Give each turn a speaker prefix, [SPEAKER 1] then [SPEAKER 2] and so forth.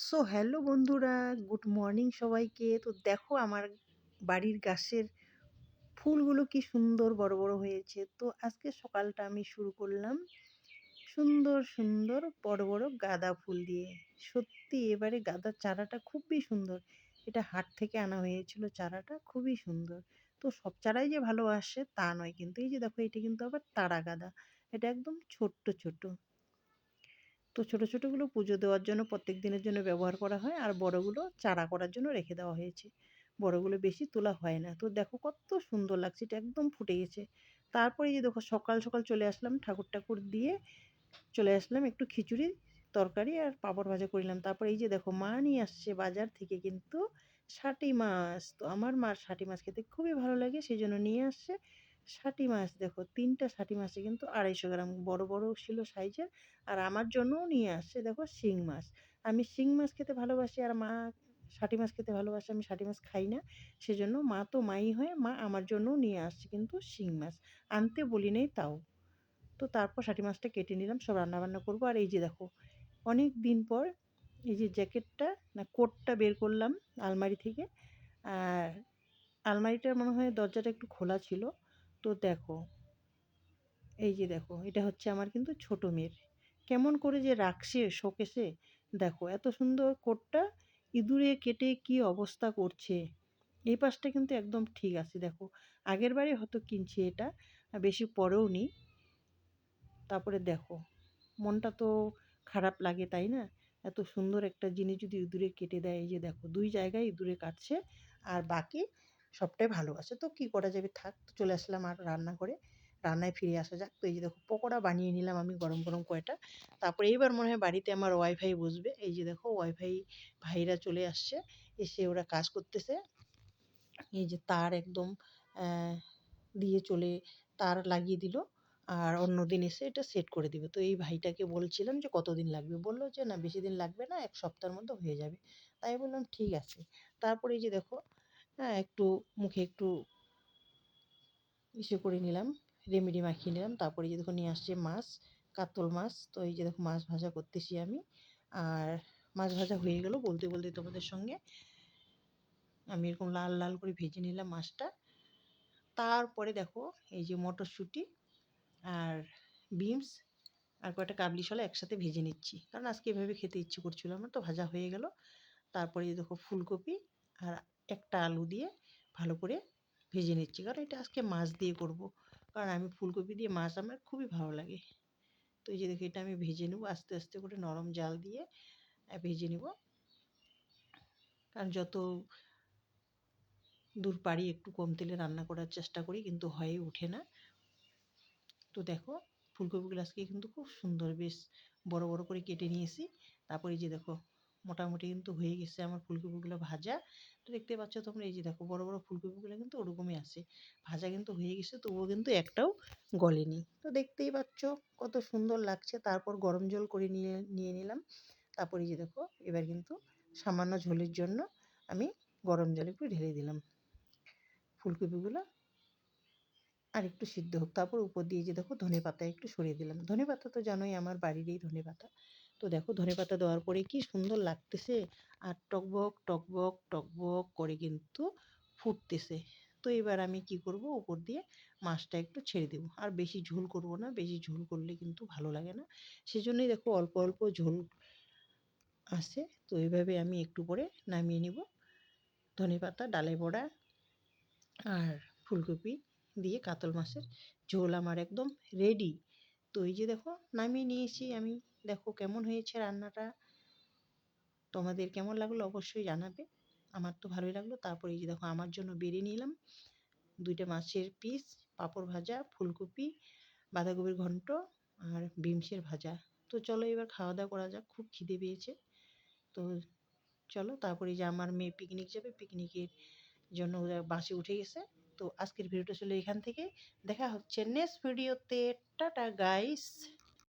[SPEAKER 1] So hello বন্ধুরা, good morning সবাইকে। তো দেখো আমার বাড়ির গাছের ফুলগুলো কি সুন্দর বড় বড় হয়েছে। তো আজকে সকালটা আমি শুরু করলাম সুন্দর সুন্দর বড় বড় গাঁদা ফুল দিয়ে। সত্যি এবারে গাঁদার চারাটা খুবই সুন্দর। এটা হাট থেকে আনা হয়েছিল, চারাটা খুবই সুন্দর। তো সব চারাই যে ভালো আসে তা নয়, কিন্তু এই যে দেখো এটা কিন্তু আবার তারা গাঁদা। এটা একদম ছোট্ট ছোট। তো ছোট ছোটগুলো পুজো দেওয়ার জন্য প্রত্যেক দিনের জন্য ব্যবহার করা হয়, আর বড়গুলো চারা করার জন্য রেখে দেওয়া হয়েছে। বড়গুলো বেশি তোলা হয় না। তো দেখো কত সুন্দর লাগছে, এটা একদম ফুটে গেছে। তারপরে এই যে দেখো সকাল সকাল চলে আসলাম, ঠাকুর ঠাকুর দিয়ে চলে আসলাম, একটু খিচুড়ি তরকারি আর পাঁপড় ভাজা করলাম। তারপরে এই যে দেখো মা নিয়ে আসছে বাজার থেকে কিন্তু শাটি মাছ। তো আমার মার শাটি মাছ খেতে খুবই ভালো লাগে, সেই জন্য নিয়ে আসছে শাটি মাছ। দেখো ৩টা শাটি মাছে কিন্তু ২৫০ গ্রাম, বড় বড় ছিল সাইজের। আর আমার জন্যও নিয়ে আসছে দেখো শিং মাছ। আমি শিং মাছ খেতে ভালোবাসি, আর মা শাটি মাছ খেতে ভালোবাসে। আমি শাটি মাছ খাই না, সেজন্য মা তো মাই হয়ে মা আমার জন্যও নিয়ে আসছে কিন্তু শিং মাছ। আনতে বলি নেই তাও। তো তারপর শাটি মাছটা কেটে নিলাম, সব রান্নাবান্না করবো। আর এই যে দেখো অনেক দিন পর এই যে জ্যাকেটটা না কোটটা বের করলাম আলমারি থেকে। আর আলমারিটার মনে হয় দরজাটা একটু খোলা ছিল। তো দেখো এই যে দেখো এটা হচ্ছে আমার কিন্তু ছোট মেয়ের। কেমন করে যে রাখছে শোকেসে। দেখো এত সুন্দর কোটটা ইঁদুরে কেটে কি অবস্থা করছে। এই পাশটা কিন্তু একদম ঠিক আছে। দেখো আগের বারে হয়তো কিনছি এটা, বেশি পরেও নি। তারপরে দেখো মনটা তো খারাপ লাগে, তাই না? এত সুন্দর একটা জিনিস যদি ইঁদুরে কেটে দেয়। এই যে দেখো ২ জায়গায় ইঁদুরে কাটছে, আর বাকি সবটাই ভালো আছে। তো কী করা যাবে, থাক। তো চলে আসলাম আর রান্না করে, রান্নায় ফিরে আসা যাক। তো এই যে দেখো পকোড়া বানিয়ে নিলাম আমি গরম গরম কয়টা। তারপরে এইবার মনে হয় বাড়িতে আমার ওয়াইফাই বসবে। এই যে দেখো ওয়াইফাই ভাইরা চলে আসছে, এসে ওরা কাজ করতেছে। এই যে তার একদম দিয়ে চলে তার লাগিয়ে দিল, আর অন্যদিন এসে এটা সেট করে দিবে। তো এই ভাইটাকে বলছিলাম যে কতদিন লাগবে, বলল যে না বেশি দিন লাগবে না, ১ সপ্তাহের মধ্যে হয়ে যাবে। তাই বললাম ঠিক আছে। তারপরে এই যে দেখো একটু মুখে একটু ইসে করে নিলাম, রেমেডি মাখিয়ে নিলাম। তারপরে এই যে দেখো নিয়ে আসছে মাছ, কাতল মাছ। তো এই যে দেখো মাছ ভাজা করতেছি আমি। আর মাছ ভাজা হয়ে গেল বলতে বলতে তোমাদের সঙ্গে। আমি এরকম লাল লাল করে ভেজে নিলাম মাছটা। তারপরে দেখো এই যে মটরশুঁটি আর বিনস আর কয়েকটা কাবলি ছোলা একসাথে ভেজে নিচ্ছি, কারণ আজকে এভাবে খেতে ইচ্ছে করছিল আমার। তো ভাজা হয়ে গেল। তারপরে এই দেখো ফুলকপি আর একটা আলু দিয়ে ভালো করে ভেজে নিচ্ছি, কারণ এটা আজকে মাছ দিয়ে করব। কারণ আমি ফুলকপি দিয়ে মাছ আমার খুবই ভালো লাগে। তো এই যে দেখো এটা আমি ভেজে নেব আস্তে আস্তে করে, নরম জাল দিয়ে ভেজে নেব। কারণ যত দূর পারি একটু কম তেলে রান্না করার চেষ্টা করি, কিন্তু হয়ে ওঠে না। তো দেখো ফুলকপিগুলো আজকে কিন্তু খুব সুন্দর বেশ বড় বড় করে কেটে নিয়েছি। তারপরে এই যে দেখো মোটামুটি কিন্তু হয়ে গেছে আমার ফুলকপিগুলো ভাজা। তো দেখতে পাচ্ছ তোমরা, এই যে দেখো বড় বড় ফুলকপিগুলো কিন্তু ওরকমই আছে। ভাজা কিন্তু হয়ে গেছে, তবুও কিন্তু একটাও গলেনি। তো দেখতেই পাচ্ছ কত সুন্দর লাগছে। তারপর গরম জল করে নিয়ে নিলাম। তারপরে এই যে দেখো এবার কিন্তু সামান্য ঝোলের জন্য আমি গরম জল একটু ঢেলে দিলাম। ফুলকপিগুলো আর একটু সিদ্ধ হোক। তারপর উপর দিয়ে যে দেখো ধনেপাতা একটু সরিয়ে দিলাম। ধনেপাতা তো জানোই আমার বাড়িরই ধনেপাতা। তো দেখো ধনেপাতা দেওয়ার পরে কি সুন্দর লাগতেছে, আর টকবক টকবক টকবক করে কিন্তু ফুটতেছে। তো এবার আমি কি করব, উপর দিয়ে মাছটা একটু ছেড়ে দেবো। আর বেশি ঝোল করব না, বেশি ঝোল করলে কিন্তু ভালো লাগে না। সেজন্যই দেখো অল্প অল্প ঝোল আছে। তো এইভাবে আমি একটু পরে নামিয়ে নিব। ধনেপাতা, ডালে বড়া আর ফুলকপি দিয়ে কাতল মাছের ঝোল আমার একদম রেডি। তো এই যে দেখো নামিয়ে নিয়েছি আমি। দেখো কেমন হয়েছে রান্নাটা, তোমাদের কেমন লাগলো অবশ্যই জানাবে। আমার তো ভালোই লাগলো। তারপরে এই যে দেখো আমার জন্য বেড়ে নিলাম 2টা মাছের পিস, পাঁপড় ভাজা, ফুলকপি, বাঁধাকপির ঘন্ট আর বিমসের ভাজা। তো চলো এবার খাওয়া দাওয়া করা যাক, খুব খিদে পেয়েছে। তো চলো, তারপরে এই যে আমার মেয়ে পিকনিক যাবে, পিকনিকের জন্য ওরা বাসে উঠে গেছে। তো আজকের ভিডিওটা ছিল এখান থেকে। দেখা হচ্ছে নেক্সট ভিডিওতে। Tata guys.